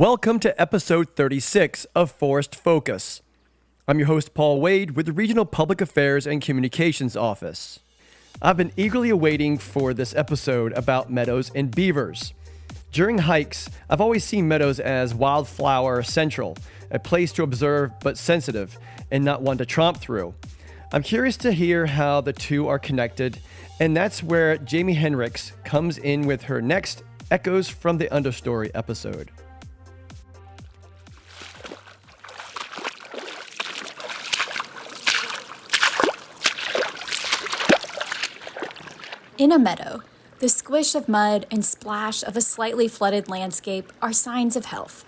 Welcome to episode 36 of Forest Focus. I'm your host, Paul Wade, with the Regional Public Affairs and Communications Office. I've been eagerly awaiting for this episode about meadows and beavers. During hikes, I've always seen meadows as wildflower central, a place to observe but sensitive, and not one to tromp through. I'm curious to hear how the two are connected, and that's where Jamie Henricks comes in with her next Echoes from the Understory episode. In a meadow, the squish of mud and splash of a slightly flooded landscape are signs of health.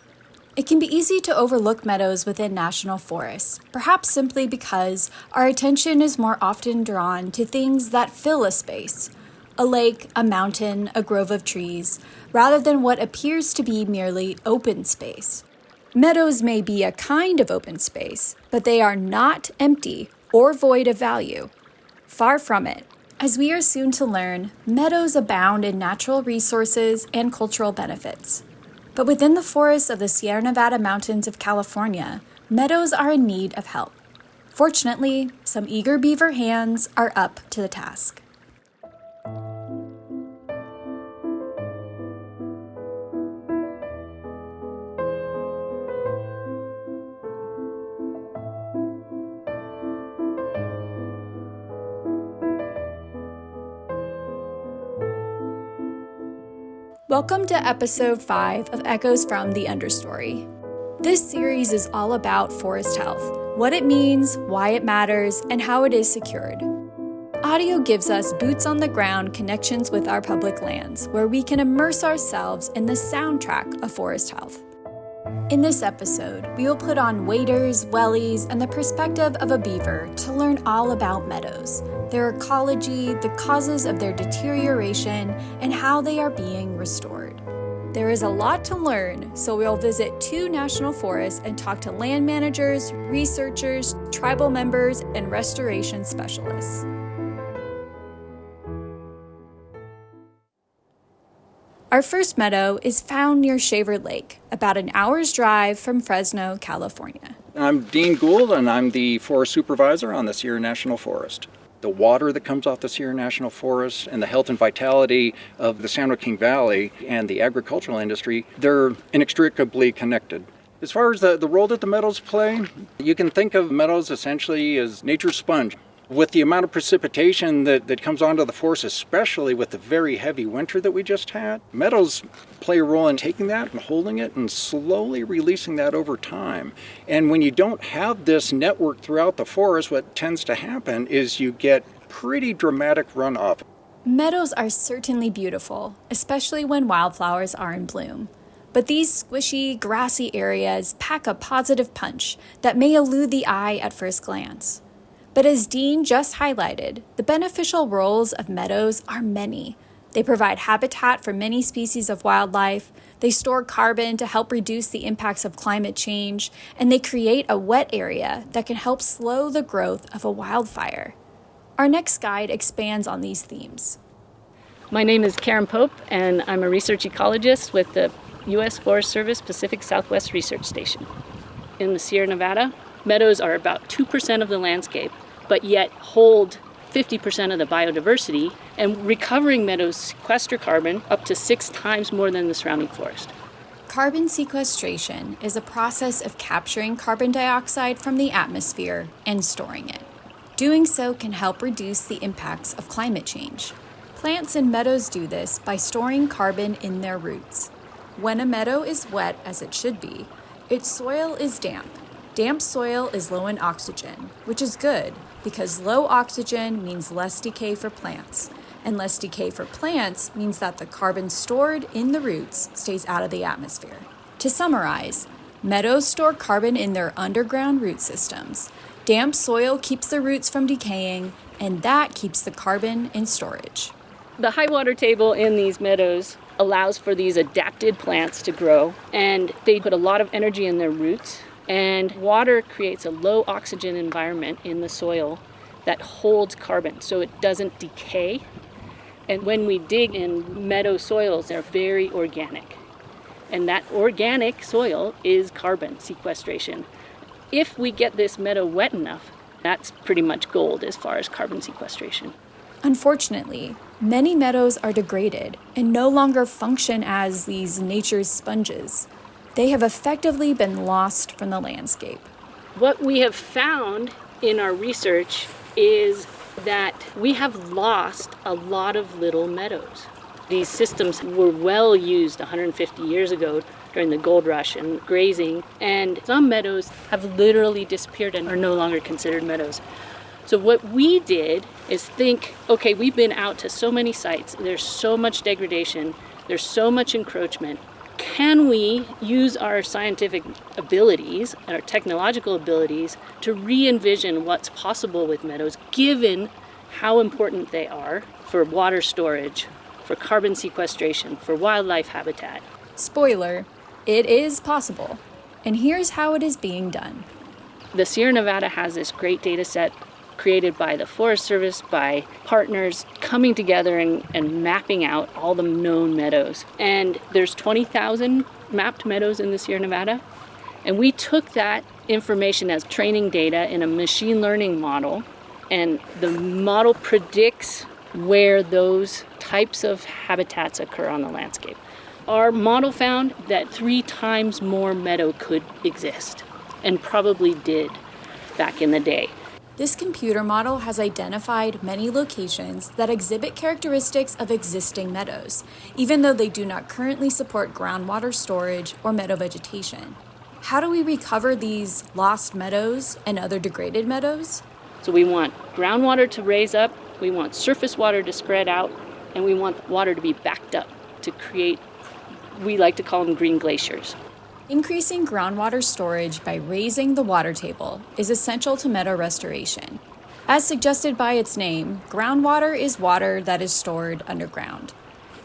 It can be easy to overlook meadows within national forests, perhaps simply because our attention is more often drawn to things that fill a space, a lake, a mountain, a grove of trees, rather than what appears to be merely open space. Meadows may be a kind of open space, but they are not empty or void of value. Far from it. As we are soon to learn, meadows abound in natural resources and cultural benefits. But within the forests of the Sierra Nevada mountains of California, meadows are in need of help. Fortunately, some eager beaver hands are up to the task. Welcome to episode 5 of Echoes from the Understory. This series is all about forest health, what it means, why it matters, and how it is secured. Audio gives us boots on the ground connections with our public lands, where we can immerse ourselves in the soundtrack of forest health. In this episode, we will put on waders, wellies, and the perspective of a beaver to learn all about meadows, their ecology, the causes of their deterioration, and how they are being restored. There is a lot to learn, so we'll visit 2 national forests and talk to land managers, researchers, tribal members, and restoration specialists. Our first meadow is found near Shaver Lake, about an hour's drive from Fresno, California. I'm Dean Gould, and I'm the forest supervisor on the Sierra National Forest. The water that comes off the Sierra National Forest and the health and vitality of the San Joaquin Valley and the agricultural industry, they're inextricably connected. As far as the role that the meadows play, you can think of meadows essentially as nature's sponge. With the amount of precipitation that comes onto the forest, especially with the very heavy winter that we just had, meadows play a role in taking that and holding it and slowly releasing that over time. And when you don't have this network throughout the forest, what tends to happen is you get pretty dramatic runoff. Meadows are certainly beautiful, especially when wildflowers are in bloom. But these squishy, grassy areas pack a positive punch that may elude the eye at first glance. But as Dean just highlighted, the beneficial roles of meadows are many. They provide habitat for many species of wildlife, they store carbon to help reduce the impacts of climate change, and they create a wet area that can help slow the growth of a wildfire. Our next guide expands on these themes. My name is Karen Pope, and I'm a research ecologist with the U.S. Forest Service Pacific Southwest Research Station. In the Sierra Nevada, meadows are about 2% of the landscape, but yet hold 50% of the biodiversity, and recovering meadows sequester carbon up to 6 times more than the surrounding forest. Carbon sequestration is a process of capturing carbon dioxide from the atmosphere and storing it. Doing so can help reduce the impacts of climate change. Plants in meadows do this by storing carbon in their roots. When a meadow is wet, as it should be, its soil is damp. Damp soil is low in oxygen, which is good because low oxygen means less decay for plants, and less decay for plants means that the carbon stored in the roots stays out of the atmosphere. To summarize, meadows store carbon in their underground root systems. Damp soil keeps the roots from decaying, and that keeps the carbon in storage. The high water table in these meadows allows for these adapted plants to grow, and they put a lot of energy in their roots. And water creates a low oxygen environment in the soil that holds carbon so it doesn't decay. And when we dig in meadow soils, they're very organic. And that organic soil is carbon sequestration. If we get this meadow wet enough, that's pretty much gold as far as carbon sequestration. Unfortunately, many meadows are degraded and no longer function as these nature's sponges. They have effectively been lost from the landscape. What we have found in our research is that we have lost a lot of little meadows. These systems were well used 150 years ago during the gold rush and grazing, and some meadows have literally disappeared and are no longer considered meadows. So what we did is think, okay, we've been out to so many sites, there's so much degradation, there's so much encroachment. Can we use our scientific abilities, our technological abilities, to re-envision what's possible with meadows, given how important they are for water storage, for carbon sequestration, for wildlife habitat? Spoiler, it is possible. And here's how it is being done. The Sierra Nevada has this great data set created by the Forest Service, by partners coming together and mapping out all the known meadows. And there's 20,000 mapped meadows in the Sierra Nevada. And we took that information as training data in a machine learning model, and the model predicts where those types of habitats occur on the landscape. Our model found that 3 times more meadow could exist, and probably did back in the day. This computer model has identified many locations that exhibit characteristics of existing meadows, even though they do not currently support groundwater storage or meadow vegetation. How do we recover these lost meadows and other degraded meadows? So we want groundwater to raise up, we want surface water to spread out, and we want water to be backed up to create, we like to call them green glaciers. Increasing groundwater storage by raising the water table is essential to meadow restoration. As suggested by its name, groundwater is water that is stored underground,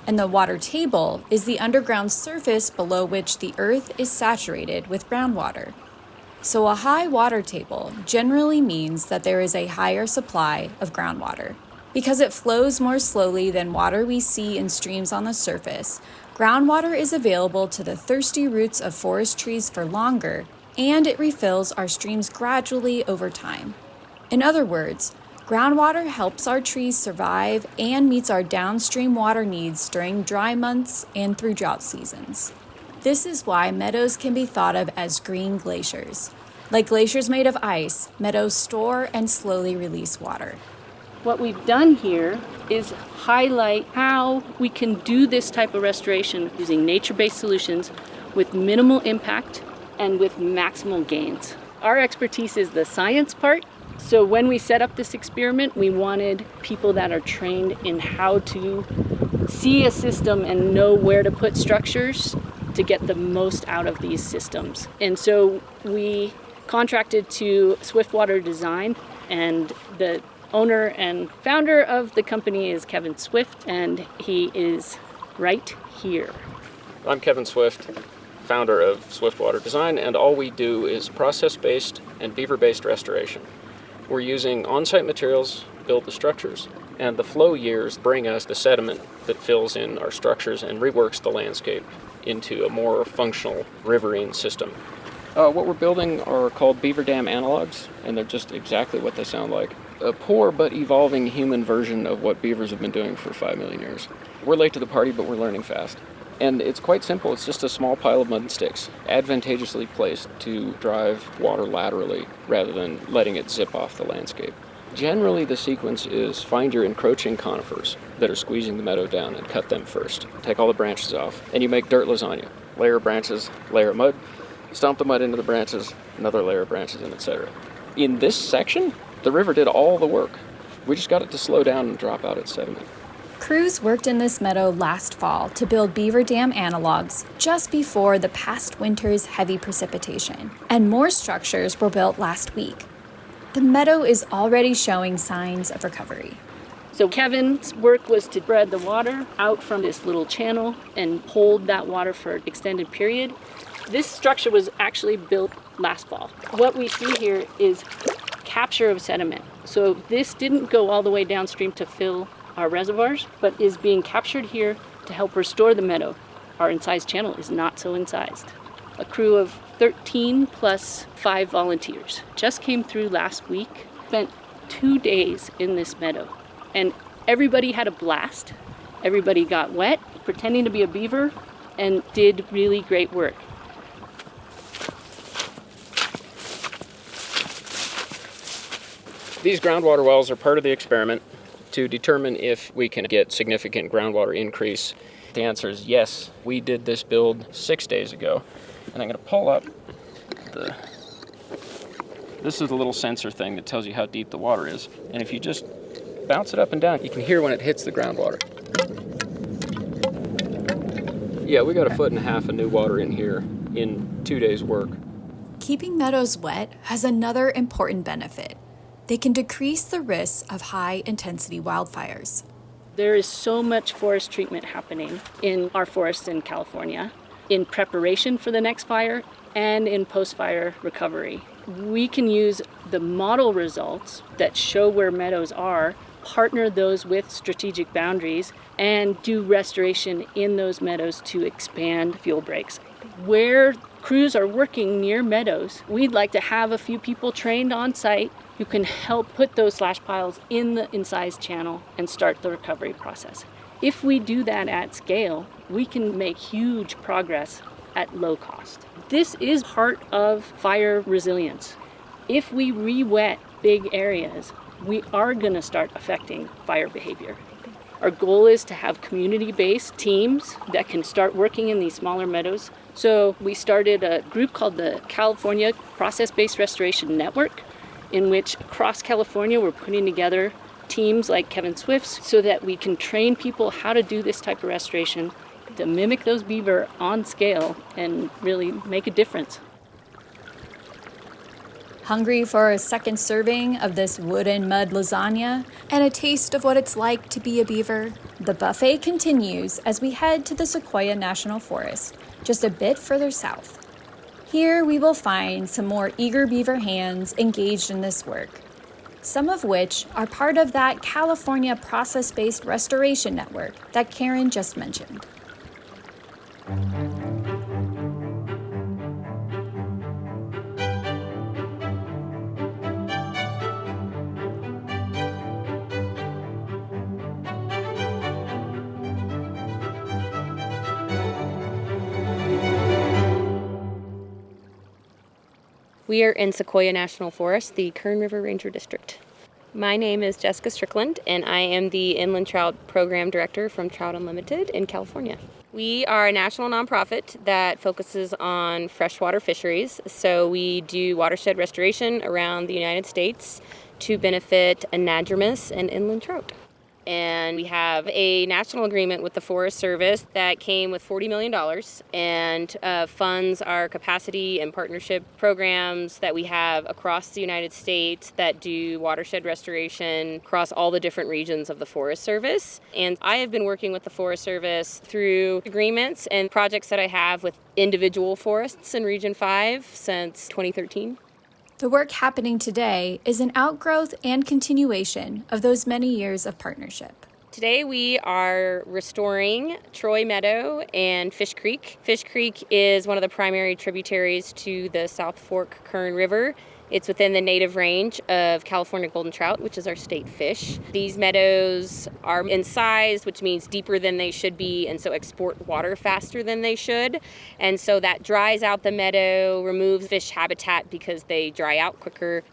and the water table is the underground surface below which the earth is saturated with groundwater. So a high water table generally means that there is a higher supply of groundwater. Because it flows more slowly than water we see in streams on the surface, groundwater is available to the thirsty roots of forest trees for longer, and it refills our streams gradually over time. In other words, groundwater helps our trees survive and meets our downstream water needs during dry months and through drought seasons. This is why meadows can be thought of as green glaciers. Like glaciers made of ice, meadows store and slowly release water. What we've done here is highlight how we can do this type of restoration using nature-based solutions with minimal impact and with maximal gains. Our expertise is the science part. So when we set up this experiment, we wanted people that are trained in how to see a system and know where to put structures to get the most out of these systems. And so we contracted to Swiftwater Design, and the owner and founder of the company is Kevin Swift, and he is right here. I'm Kevin Swift, founder of Swiftwater Design, and all we do is process-based and beaver-based restoration. We're using on-site materials to build the structures, and the flow years bring us the sediment that fills in our structures and reworks the landscape into a more functional riverine system. What we're building are called beaver dam analogs, and they're just exactly what they sound like. A poor but evolving human version of what beavers have been doing for 5 million years. We're late to the party, but we're learning fast. And it's quite simple. It's just a small pile of mud and sticks, advantageously placed to drive water laterally rather than letting it zip off the landscape. Generally, the sequence is find your encroaching conifers that are squeezing the meadow down and cut them first. Take all the branches off, and you make dirt lasagna. Layer of branches, layer of mud, stomp the mud into the branches, another layer of branches, and etc. In this section, the river did all the work. We just got it to slow down and drop out its sediment. Crews worked in this meadow last fall to build beaver dam analogs just before the past winter's heavy precipitation, and more structures were built last week. The meadow is already showing signs of recovery. So Kevin's work was to spread the water out from this little channel and hold that water for an extended period. This structure was actually built last fall. What we see here is capture of sediment. So this didn't go all the way downstream to fill our reservoirs, but is being captured here to help restore the meadow. our incised channel is not so incised. A crew of 13 plus 5 volunteers just came through last week, spent 2 days in this meadow, and everybody had a blast. Everybody got wet, pretending to be a beaver, and did really great work. These groundwater wells are part of the experiment to determine if we can get significant groundwater increase. The answer is yes. We did this build 6 days ago, and I'm going to pull up this is the little sensor thing that tells you how deep the water is, and if you just bounce it up and down, you can hear when it hits the groundwater. Yeah, we got 1.5 feet of new water in here in 2 days' work. Keeping meadows wet has another important benefit. They can decrease the risk of high-intensity wildfires. There is so much forest treatment happening in our forests in California in preparation for the next fire and in post-fire recovery. We can use the model results that show where meadows are, partner those with strategic boundaries, and do restoration in those meadows to expand fuel breaks. Where crews are working near meadows, we'd like to have a few people trained on site who can help put those slash piles in the incised channel and start the recovery process. If we do that at scale, we can make huge progress at low cost. This is part of fire resilience. If we re-wet big areas, we are going to start affecting fire behavior. Our goal is to have community-based teams that can start working in these smaller meadows. So we started a group called the California Process-Based Restoration Network, in which across California we're putting together teams like Kevin Swift's so that we can train people how to do this type of restoration to mimic those beaver on scale and really make a difference. Hungry for a second serving of this wood and mud lasagna and a taste of what it's like to be a beaver? The buffet continues as we head to the Sequoia National Forest, just a bit further south. Here we will find some more eager beaver hands engaged in this work, some of which are part of that California process-based restoration network that Karen just mentioned. We are in Sequoia National Forest, the Kern River Ranger District. My name is Jessica Strickland, and I am the Inland Trout Program Director from Trout Unlimited in California. We are a national nonprofit that focuses on freshwater fisheries, so we do watershed restoration around the United States to benefit anadromous and inland trout. And we have a national agreement with the Forest Service that came with $40 million and funds our capacity and partnership programs that we have across the United States that do watershed restoration across all the different regions of the Forest Service. And I have been working with the Forest Service through agreements and projects that I have with individual forests in Region 5 since 2013. The work happening today is an outgrowth and continuation of those many years of partnership. Today we are restoring Troy Meadow and Fish Creek. Fish Creek is one of the primary tributaries to the South Fork Kern River. It's within the native range of California golden trout, which is our state fish. These meadows are incised, which means deeper than they should be, and so export water faster than they should. And so that dries out the meadow, removes fish habitat because they dry out quicker.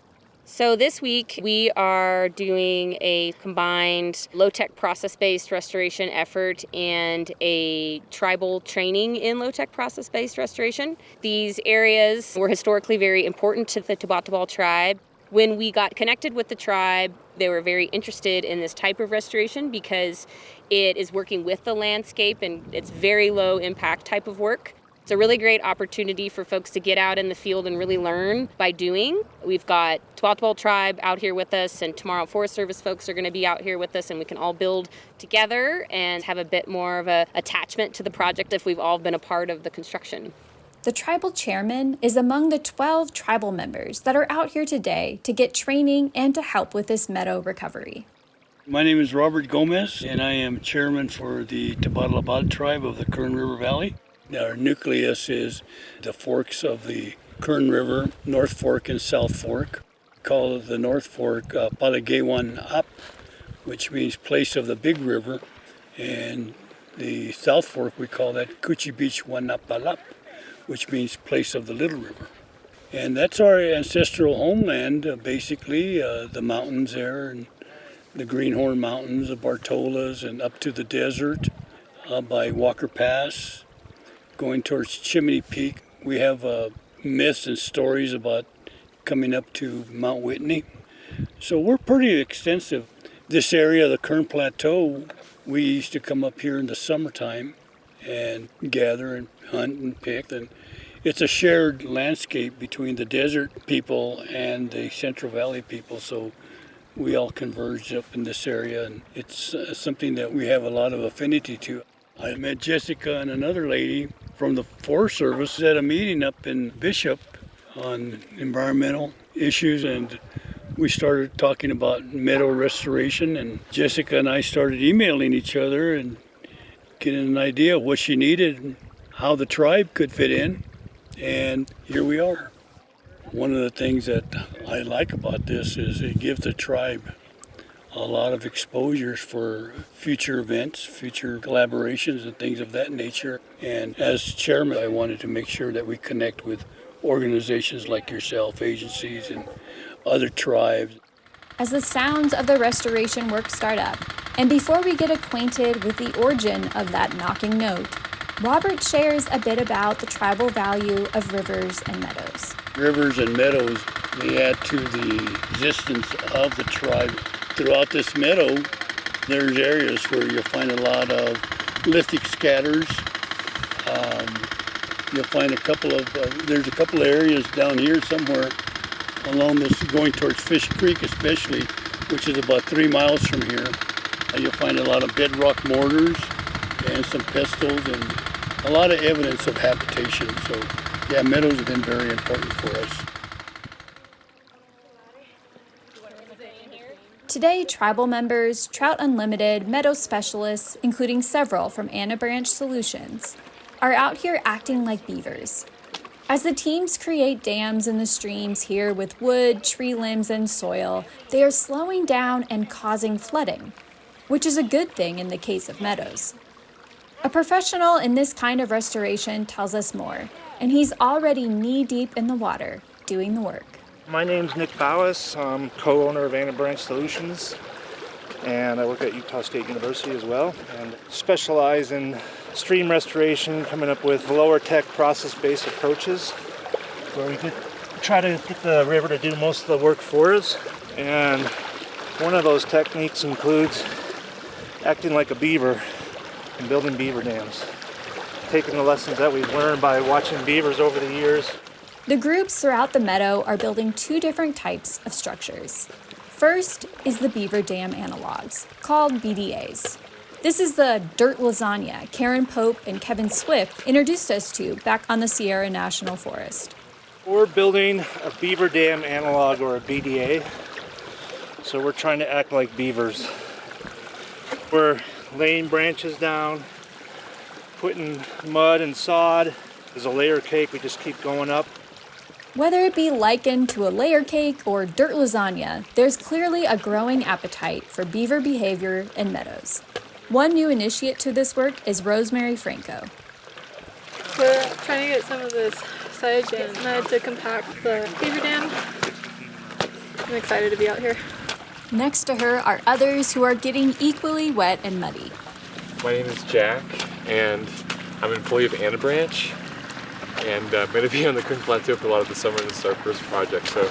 So this week we are doing a combined low-tech process-based restoration effort and a tribal training in low-tech process-based restoration. These areas were historically very important to the Tubatobal tribe. When we got connected with the tribe, they were very interested in this type of restoration because it is working with the landscape and it's very low impact type of work. It's a really great opportunity for folks to get out in the field and really learn by doing. We've got Tuatapal Tribe out here with us, and tomorrow Forest Service folks are going to be out here with us, and we can all build together and have a bit more of an attachment to the project if we've all been a part of the construction. The tribal chairman is among the 12 tribal members that are out here today to get training and to help with this meadow recovery. My name is Robert Gomez, and I am chairman for the Tabatalabad tribe of the Kern River Valley. Our nucleus is the forks of the Kern River, North Fork and South Fork. We call the North Fork Palagewan Ap, which means place of the big river, and the South Fork we call that Kuchi Beach Wanapalap, which means place of the little river. And that's our ancestral homeland, basically, the mountains there, and the Greenhorn Mountains, the Bartolas, and up to the desert by Walker Pass, going towards Chimney Peak. We have myths and stories about coming up to Mount Whitney. So we're pretty extensive. This area, the Kern Plateau, we used to come up here in the summertime and gather and hunt and pick. And it's a shared landscape between the desert people and the Central Valley people. So we all converged up in this area, and it's something that we have a lot of affinity to. I met Jessica and another lady from the Forest Service at a meeting up in Bishop on environmental issues, and we started talking about meadow restoration, and Jessica and I started emailing each other and getting an idea of what she needed and how the tribe could fit in, and here we are. One of the things that I like about this is it gives the tribe a lot of exposures for future events, future collaborations and things of that nature. And as chairman, I wanted to make sure that we connect with organizations like yourself, agencies, and other tribes. As the sounds of the restoration work start up, and before we get acquainted with the origin of that knocking note, Robert shares a bit about the tribal value of rivers and meadows. Rivers and meadows, they add to the existence of the tribe. Throughout this meadow, there's areas where you'll find a lot of lithic scatters. You'll find there's a couple of areas down here somewhere along this, going towards Fish Creek especially, which is about 3 miles from here. You'll find a lot of bedrock mortars and some pestles and a lot of evidence of habitation. So yeah, meadows have been very important for us. Today, tribal members, Trout Unlimited, meadow specialists, including several from Anna Branch Solutions, are out here acting like beavers. As the teams create dams in the streams here with wood, tree limbs, and soil, they are slowing down and causing flooding, which is a good thing in the case of meadows. A professional in this kind of restoration tells us more, and he's already knee-deep in the water, doing the work. My name's Nick Bowis. I'm co-owner of Anna Branch Solutions, and I work at Utah State University as well, and specialize in stream restoration, coming up with lower-tech process-based approaches where we could try to get the river to do most of the work for us. And one of those techniques includes acting like a beaver and building beaver dams, taking the lessons that we've learned by watching beavers over the years. The groups throughout the meadow are building two different types of structures. First is the beaver dam analogs, called BDAs. This is the dirt lasagna Karen Pope and Kevin Swift introduced us to back on the Sierra National Forest. We're building a beaver dam analog, or a BDA, so we're trying to act like beavers. We're laying branches down, putting mud and sod. There's a layer cake, we just keep going up. Whether it be likened to a layer cake or dirt lasagna, there's clearly a growing appetite for beaver behavior in meadows. One new initiate to this work is Rosemary Franco. We're trying to get some of this sedge and mud to compact the beaver dam. I'm excited to be out here. Next to her are others who are getting equally wet and muddy. My name is Jack, and I'm an employee of Anna Branch, and I'm going to be on the Kern Plateau for a lot of the summer. This is our first project, so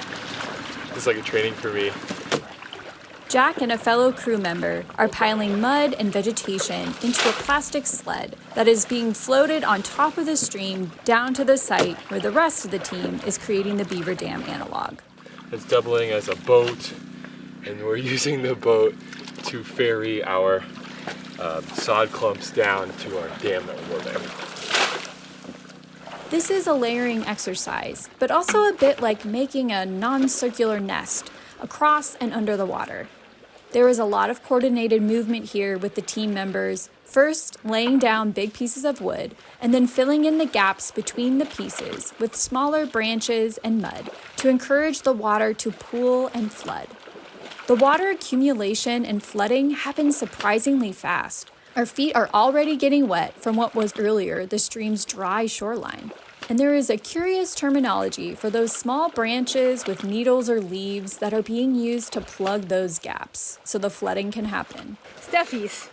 it's like a training for me. Jack and a fellow crew member are piling mud and vegetation into a plastic sled that is being floated on top of the stream down to the site where the rest of the team is creating the beaver dam analog. It's doubling as a boat, and we're using the boat to ferry our sod clumps down to our dam that we're building. This is a layering exercise, but also a bit like making a non-circular nest across and under the water. There is a lot of coordinated movement here with the team members, first laying down big pieces of wood and then filling in the gaps between the pieces with smaller branches and mud to encourage the water to pool and flood. The water accumulation and flooding happens surprisingly fast. Our feet are already getting wet from what was earlier the stream's dry shoreline. And there is a curious terminology for those small branches with needles or leaves that are being used to plug those gaps so the flooding can happen. Stuffies.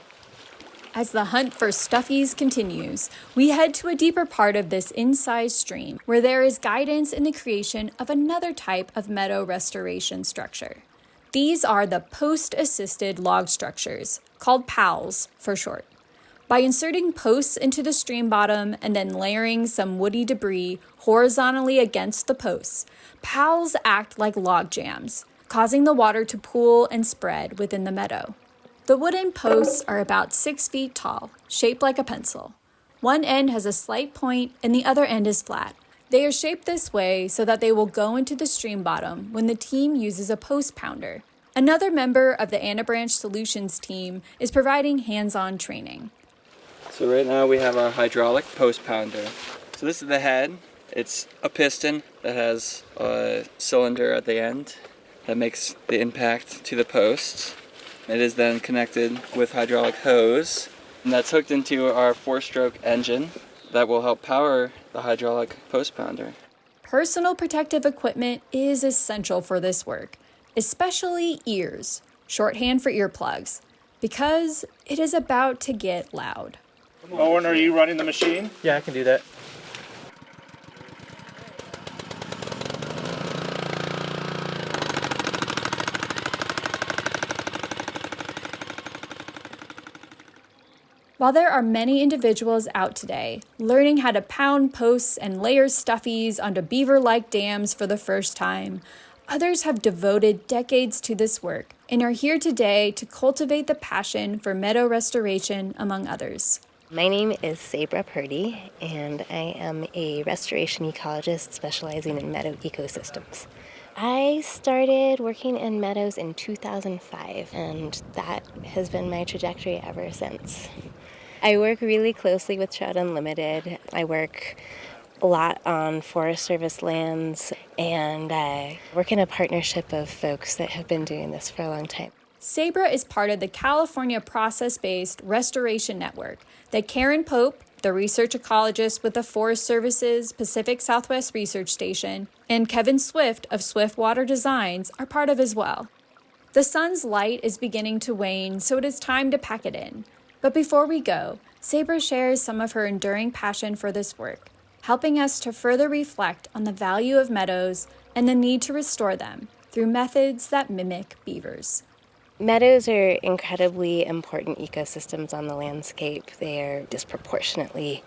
As the hunt for stuffies continues, we head to a deeper part of this incised stream where there is guidance in the creation of another type of meadow restoration structure. These are the post-assisted log structures, called PALs for short. By inserting posts into the stream bottom and then layering some woody debris horizontally against the posts, PALs act like log jams, causing the water to pool and spread within the meadow. The wooden posts are about 6 feet tall, shaped like a pencil. One end has a slight point and the other end is flat. They are shaped this way so that they will go into the stream bottom when the team uses a post pounder. Another member of the Anabranch Solutions team is providing hands-on training. So right now we have our hydraulic post pounder. So this is the head. It's a piston that has a cylinder at the end that makes the impact to the post. It is then connected with hydraulic hose, and that's hooked into our 4-stroke engine that will help power the hydraulic post pounder. Personal protective equipment is essential for this work, especially ears, shorthand for earplugs, because it is about to get loud. Owen, are you running the machine? Yeah, I can do that. While there are many individuals out today learning how to pound posts and layer stuffies onto beaver-like dams for the first time, others have devoted decades to this work and are here today to cultivate the passion for meadow restoration, among others. My name is Sabra Purdy, and I am a restoration ecologist specializing in meadow ecosystems. I started working in meadows in 2005, and that has been my trajectory ever since. I work really closely with Trout Unlimited. I work a lot on Forest Service lands, and I work in a partnership of folks that have been doing this for a long time. Sabra is part of the California Process-Based Restoration Network that Karen Pope, the research ecologist with the Forest Service's Pacific Southwest Research Station, and Kevin Swift of Swift Water Designs are part of as well. The sun's light is beginning to wane, so it is time to pack it in. But before we go, Sabra shares some of her enduring passion for this work, helping us to further reflect on the value of meadows and the need to restore them through methods that mimic beavers. Meadows are incredibly important ecosystems on the landscape. They are disproportionately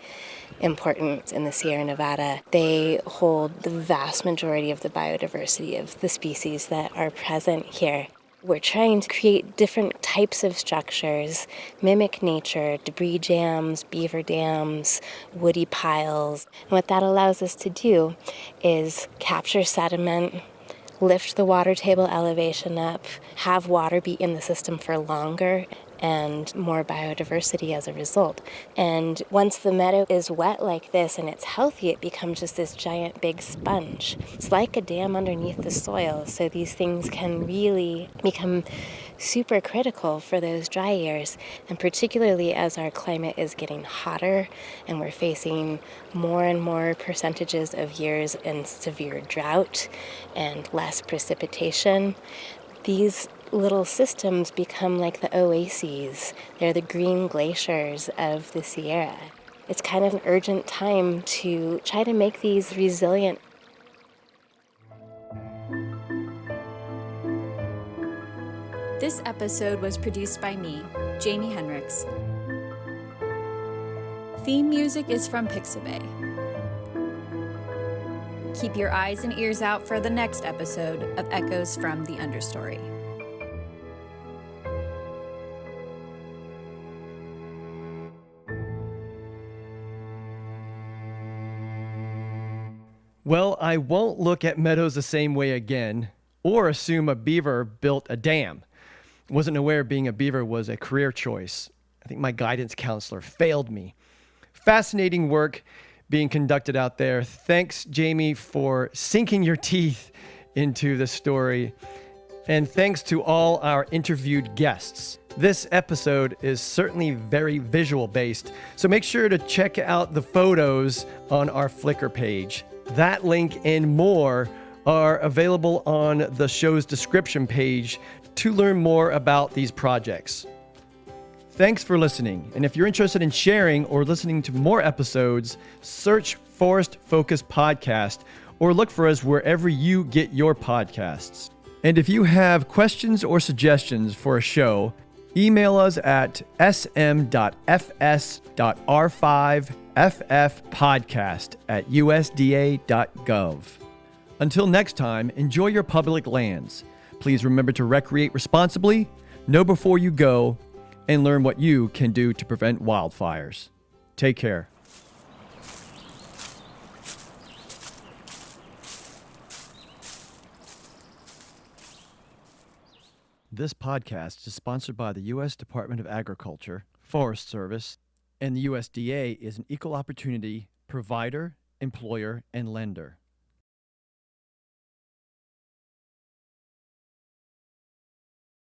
important in the Sierra Nevada. They hold the vast majority of the biodiversity of the species that are present here. We're trying to create different types of structures, mimic nature, debris jams, beaver dams, woody piles. And what that allows us to do is capture sediment, lift the water table elevation up, have water be in the system for longer, and more biodiversity as a result. And once the meadow is wet like this and it's healthy, it becomes just this giant big sponge. It's like a dam underneath the soil, so these things can really become super critical for those dry years, and particularly as our climate is getting hotter and we're facing more and more percentages of years in severe drought and less precipitation. These little systems become like the oases. They're the green glaciers of the Sierra. It's kind of an urgent time to try to make these resilient. This episode was produced by me, Jamie Henricks. Theme music is from Pixabay. Keep your eyes and ears out for the next episode of Echoes from the Understory. Well, I won't look at meadows the same way again, or assume a beaver built a dam. Wasn't aware being a beaver was a career choice. I think my guidance counselor failed me. Fascinating work being conducted out there. Thanks, Jamie, for sinking your teeth into the story. And thanks to all our interviewed guests. This episode is certainly very visual based, so make sure to check out the photos on our Flickr page. That link and more are available on the show's description page to learn more about these projects. Thanks for listening, and if you're interested in sharing or listening to more episodes, search Forest Focus Podcast or look for us wherever you get your podcasts. And if you have questions or suggestions for a show, email us at sm.fs.r5ffpodcast@usda.gov. Until next time, enjoy your public lands. Please remember to recreate responsibly, know before you go, and learn what you can do to prevent wildfires. Take care. This podcast is sponsored by the U.S. Department of Agriculture, Forest Service, and the USDA is an equal opportunity provider, employer, and lender.